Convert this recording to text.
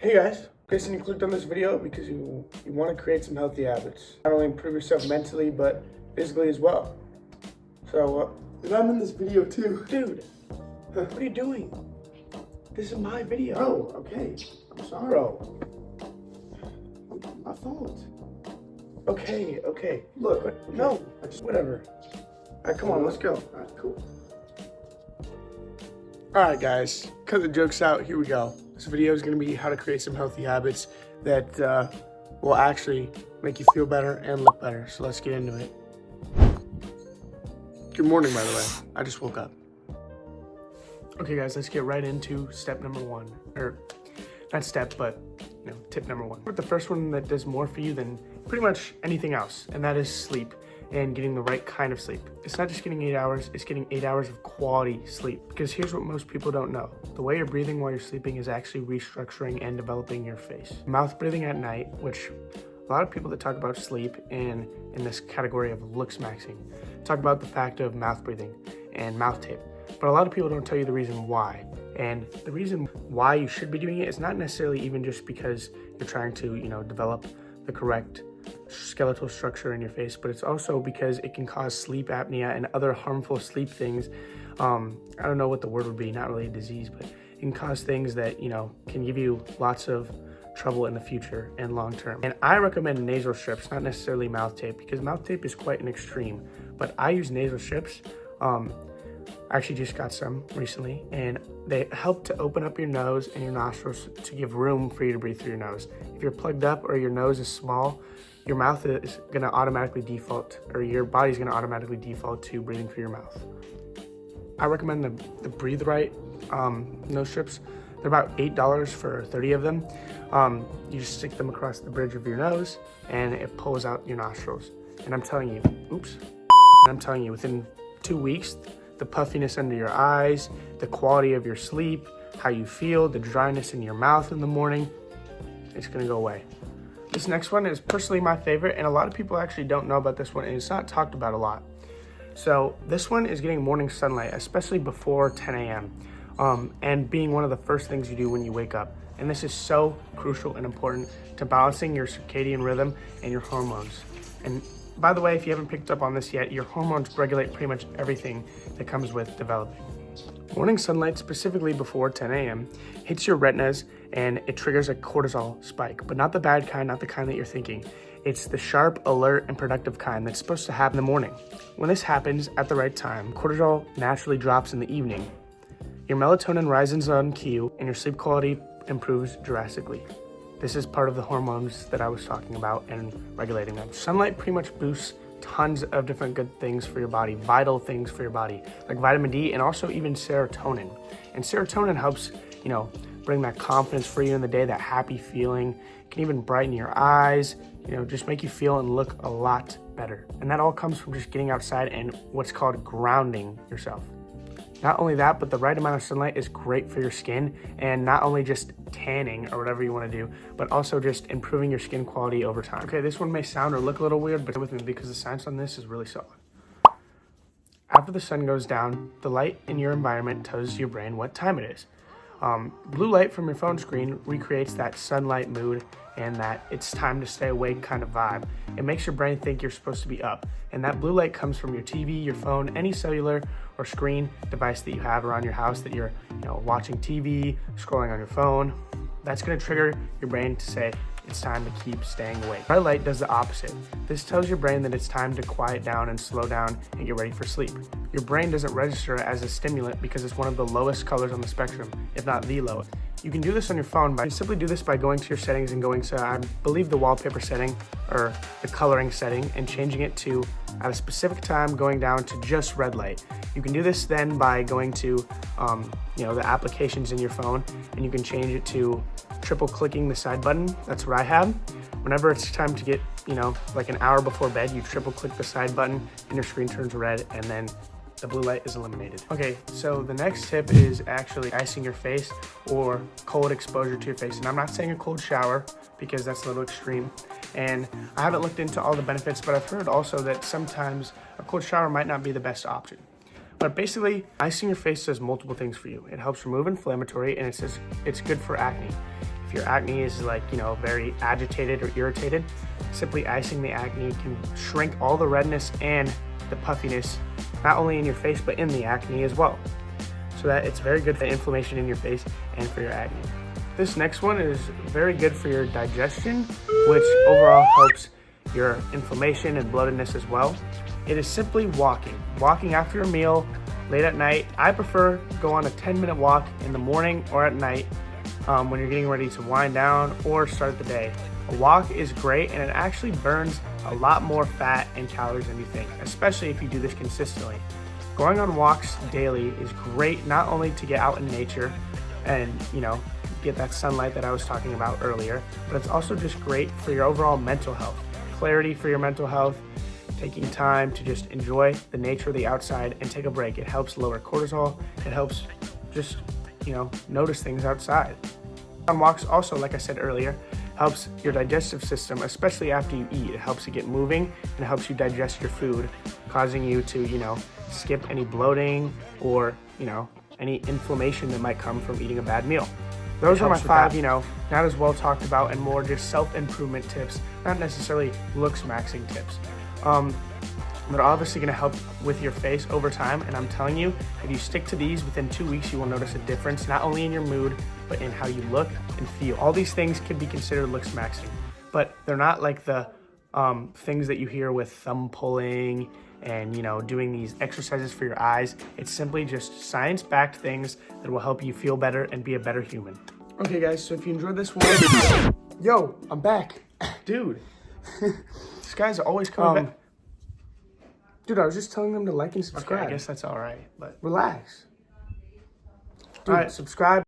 Hey guys, guessing you clicked on this video because you want to create some healthy habits. Not only improve yourself mentally, but physically as well. So, And I'm in this video too. dude, what are you doing? This is my video. Oh, okay. I'm sorry. Bro. My fault. Okay. Look, But okay. no, whatever. Alright, come on, let's go. Alright, cool. Alright guys, cut the jokes out, here we go. This video is going to be how to create some healthy habits that will actually make you feel better and look better. So let's get into it. Good morning, by the way. I just woke up. Okay guys, let's get right into step number one. Or, not step, but tip number one. The first one that does more for you than pretty much anything else, and that is sleep and getting the right kind of sleep. It's not just getting 8 hours, it's getting 8 hours of quality sleep. Because here's what most people don't know. The way you're breathing while you're sleeping is actually restructuring and developing your face. Mouth breathing at night, which a lot of people that talk about sleep in this category of looks maxing talk about the fact of mouth breathing and mouth tape. But a lot of people don't tell you the reason why. And the reason why you should be doing it is not necessarily even just because you're trying to, develop the correct skeletal structure in your face, but it's also because it can cause sleep apnea and other harmful sleep things. I don't know what the word would be, not really a disease, but it can cause things that, can give you lots of trouble in the future and long term. And I recommend nasal strips, not necessarily mouth tape, because mouth tape is quite an extreme, but I use nasal strips. I actually just got some recently, and they help to open up your nose and your nostrils to give room for you to breathe through your nose. If you're plugged up or your nose is small, your mouth is going to automatically default, or your body's going to automatically default to breathing through your mouth. I recommend the Breathe Right nose strips. They're about $8 for 30 of them. You just stick them across the bridge of your nose, and it pulls out your nostrils. And I'm telling you, within 2 weeks, the puffiness under your eyes, the quality of your sleep, how you feel, the dryness in your mouth in the morning, it's gonna go away. This next one is personally my favorite, and a lot of people actually don't know about this one, and it's not talked about a lot. So this one is getting morning sunlight, especially before 10 a.m., and being one of the first things you do when you wake up. And this is so crucial and important to balancing your circadian rhythm and your hormones. And by the way, if you haven't picked up on this yet, your hormones regulate pretty much everything that comes with developing. Morning sunlight, specifically before 10 a.m., hits your retinas and it triggers a cortisol spike, but not the bad kind, not the kind that you're thinking. It's the sharp, alert, and productive kind that's supposed to happen in the morning. When this happens at the right time, cortisol naturally drops in the evening. Your melatonin rises on cue and your sleep quality improves drastically. This is part of the hormones that I was talking about and regulating them. Sunlight pretty much boosts tons of different good things for your body, vital things for your body, like vitamin D and also even serotonin. And serotonin helps, bring that confidence for you in the day, that happy feeling. It can even brighten your eyes, just make you feel and look a lot better. And that all comes from just getting outside and what's called grounding yourself. Not only that, but the right amount of sunlight is great for your skin, and not only just tanning or whatever you want to do, but also just improving your skin quality over time. Okay, this one may sound or look a little weird, but stay with me because the science on this is really solid. After the sun goes down, the light in your environment tells your brain what time it is. Blue light from your phone screen recreates that sunlight mood and that it's time to stay awake kind of vibe. It makes your brain think you're supposed to be up. And that blue light comes from your TV, your phone, any cellular or screen device that you have around your house that you're watching TV, scrolling on your phone. That's gonna trigger your brain to say, it's time to keep staying awake. Bright light does the opposite. This tells your brain that it's time to quiet down and slow down and get ready for sleep. Your brain doesn't register it as a stimulant because it's one of the lowest colors on the spectrum, if not the lowest. You can do this on your phone by simply do this by going to your settings and going to, I believe, the wallpaper setting or the coloring setting and changing it to, at a specific time, going down to just red light. You can do this then by going to, the applications in your phone, and you can change it to triple clicking the side button. That's what I have. Whenever it's time to get, like an hour before bed, you triple click the side button and your screen turns red, and then the blue light is eliminated. Okay, so the next tip is actually icing your face or cold exposure to your face. And I'm not saying a cold shower because that's a little extreme. And I haven't looked into all the benefits, but I've heard also that sometimes a cold shower might not be the best option. But basically, icing your face does multiple things for you. It helps remove inflammatory, and it's good for acne. If your acne is like, very agitated or irritated, simply icing the acne can shrink all the redness and the puffiness, not only in your face, but in the acne as well. So that it's very good for inflammation in your face and for your acne. This next one is very good for your digestion, which overall helps your inflammation and bloatedness as well. It is simply walking. Walking after your meal, late at night. I prefer go on a 10-minute walk in the morning or at night when you're getting ready to wind down or start the day. A walk is great, and it actually burns a lot more fat and calories than you think, especially if you do this consistently. Going on walks daily is great, not only to get out in nature and, get that sunlight that I was talking about earlier, but it's also just great for your overall mental health. Clarity for your mental health, taking time to just enjoy the nature of the outside and take a break. It helps lower cortisol. It helps just, notice things outside. On walks also, like I said earlier, helps your digestive system, especially after you eat. It helps you get moving and it helps you digest your food, causing you to, skip any bloating or, any inflammation that might come from eating a bad meal. Those are my 5, not as well talked about and more just self-improvement tips, not necessarily looks maxing tips. They're obviously going to help with your face over time, and I'm telling you, if you stick to these within 2 weeks, you will notice a difference, not only in your mood, but in how you look and feel. All these things could be considered looks maxing, but they're not like the things that you hear with thumb pulling and, doing these exercises for your eyes. It's simply just science-backed things that will help you feel better and be a better human. Okay, guys, so if you enjoyed this one, yo, I'm back. Dude, this guy's always coming back. Dude, I was just telling them to like and subscribe. Okay, I guess that's all right, but relax. Dude, subscribe.